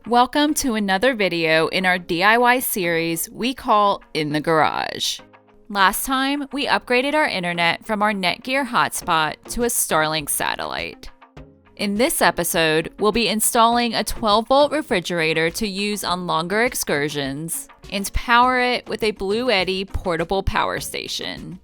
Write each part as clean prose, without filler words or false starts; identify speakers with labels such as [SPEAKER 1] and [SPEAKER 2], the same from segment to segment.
[SPEAKER 1] Welcome to another video in our DIY series we call In the Garage. Last time, we upgraded our internet from our Netgear hotspot to a Starlink satellite. In this episode, we'll be installing a 12-volt refrigerator to use on longer excursions and power it with a Bluetti Portable Power Station.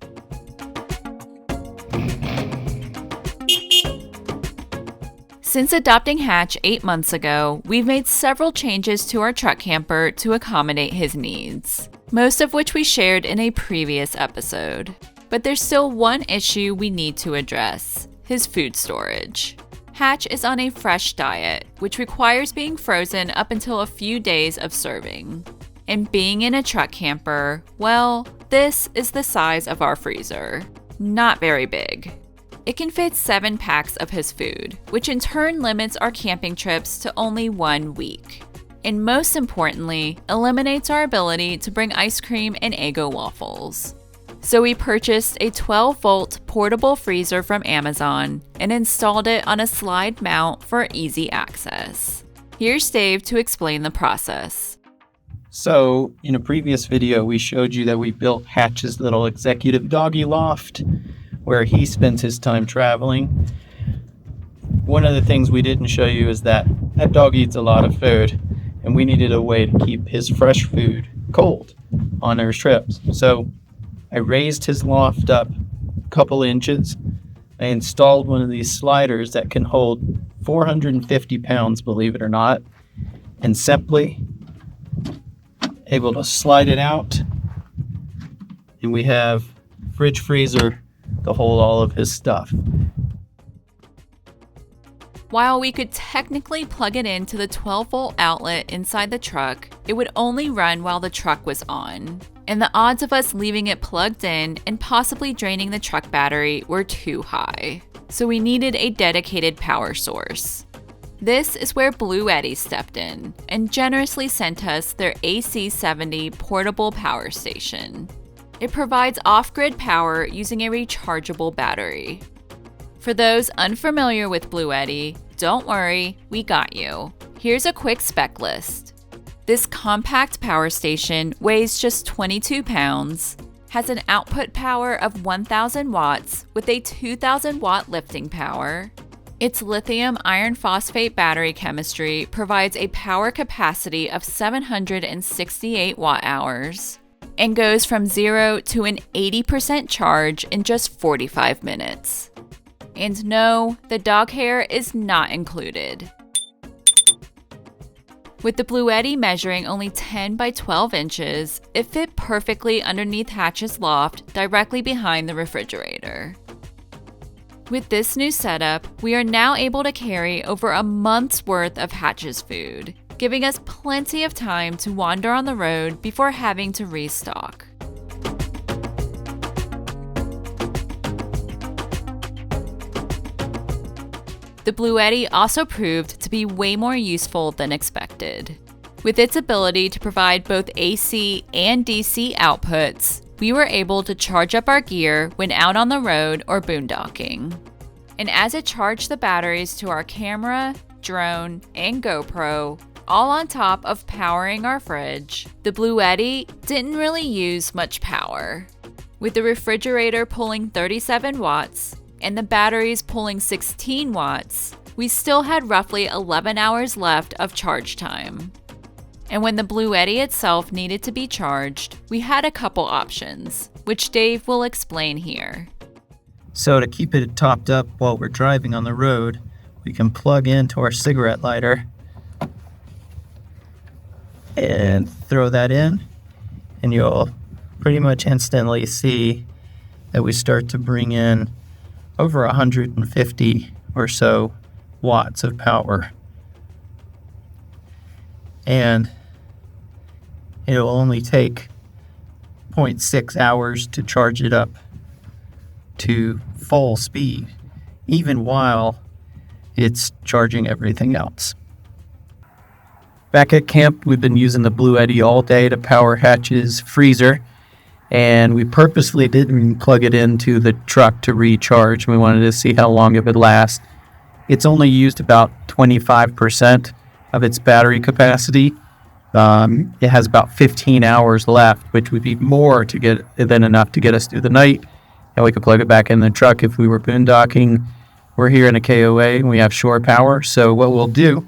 [SPEAKER 1] Since adopting Hatch 8 months ago, we've made several changes to our truck camper to accommodate his needs, most of which we shared in a previous episode. But there's still one issue we need to address: his food storage. Hatch is on a fresh diet, which requires being frozen up until a few days of serving. And being in a truck camper, well, this is the size of our freezer. Not very big. It can fit 7 packs of his food, which in turn limits our camping trips to only 1 week. And most importantly, eliminates our ability to bring ice cream and Eggo waffles. So we purchased a 12-volt portable freezer from Amazon and installed it on a slide mount for easy access. Here's Dave to explain the process.
[SPEAKER 2] So, in a previous video, we showed you that we built Hatch's little executive doggy loft, where he spends his time traveling. One of the things we didn't show you is that dog eats a lot of food, and we needed a way to keep his fresh food cold on our trips. So I raised his loft up a couple inches. I installed one of these sliders that can hold 450 pounds, believe it or not, and simply able to slide it out, and we have fridge freezer to hold all of his stuff.
[SPEAKER 1] While we could technically plug it into the 12-volt outlet inside the truck, it would only run while the truck was on. And the odds of us leaving it plugged in and possibly draining the truck battery were too high. So we needed a dedicated power source. This is where Bluetti stepped in and generously sent us their AC70 Portable Power Station. It provides off-grid power using a rechargeable battery. For those unfamiliar with Bluetti, don't worry, we got you. Here's a quick spec list. This compact power station weighs just 22 pounds, has an output power of 1,000 watts with a 2,000 watt lifting power. Its lithium iron phosphate battery chemistry provides a power capacity of 768 watt hours. And goes from 0 to an 80% charge in just 45 minutes. And no, the dog hair is not included. With the Bluetti measuring only 10 by 12 inches, it fit perfectly underneath Hatch's loft directly behind the refrigerator. With this new setup, we are now able to carry over a month's worth of Hatch's food, giving us plenty of time to wander on the road before having to restock. The Bluetti also proved to be way more useful than expected. With its ability to provide both AC and DC outputs, we were able to charge up our gear when out on the road or boondocking. And as it charged the batteries to our camera, drone, and GoPro, all on top of powering our fridge, the Bluetti didn't really use much power. With the refrigerator pulling 37 watts and the batteries pulling 16 watts, we still had roughly 11 hours left of charge time. And when the Bluetti itself needed to be charged, we had a couple options, which Dave will explain here.
[SPEAKER 2] So to keep it topped up while we're driving on the road, we can plug into our cigarette lighter and throw that in, and you'll pretty much instantly see that we start to bring in over 150 or so watts of power. And it'll only take 0.6 hours to charge it up to full speed, even while it's charging everything else. Back at camp, we've been using the Bluetti all day to power Hatch's freezer, and we purposely didn't plug it into the truck to recharge. We wanted to see how long it would last. It's only used about 25% of its battery capacity. It has about 15 hours left, which would be more than enough to get us through the night. And we could plug it back in the truck if we were boondocking. We're here in a KOA and we have shore power. So what we'll do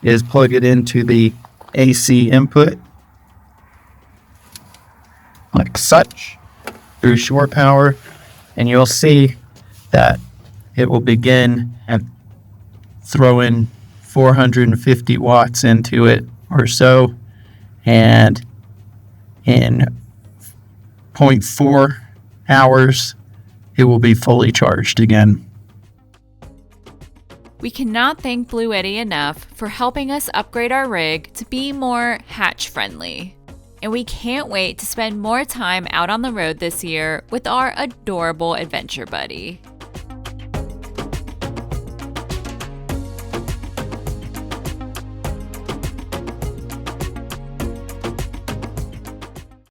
[SPEAKER 2] is plug it into the AC input like such through shore power. And you'll see that it will begin and throw in 450 watts into it or so. And in 0.4 hours, it will be fully charged again.
[SPEAKER 1] We cannot thank Bluetti enough for helping us upgrade our rig to be more hatch friendly. And we can't wait to spend more time out on the road this year with our adorable adventure buddy.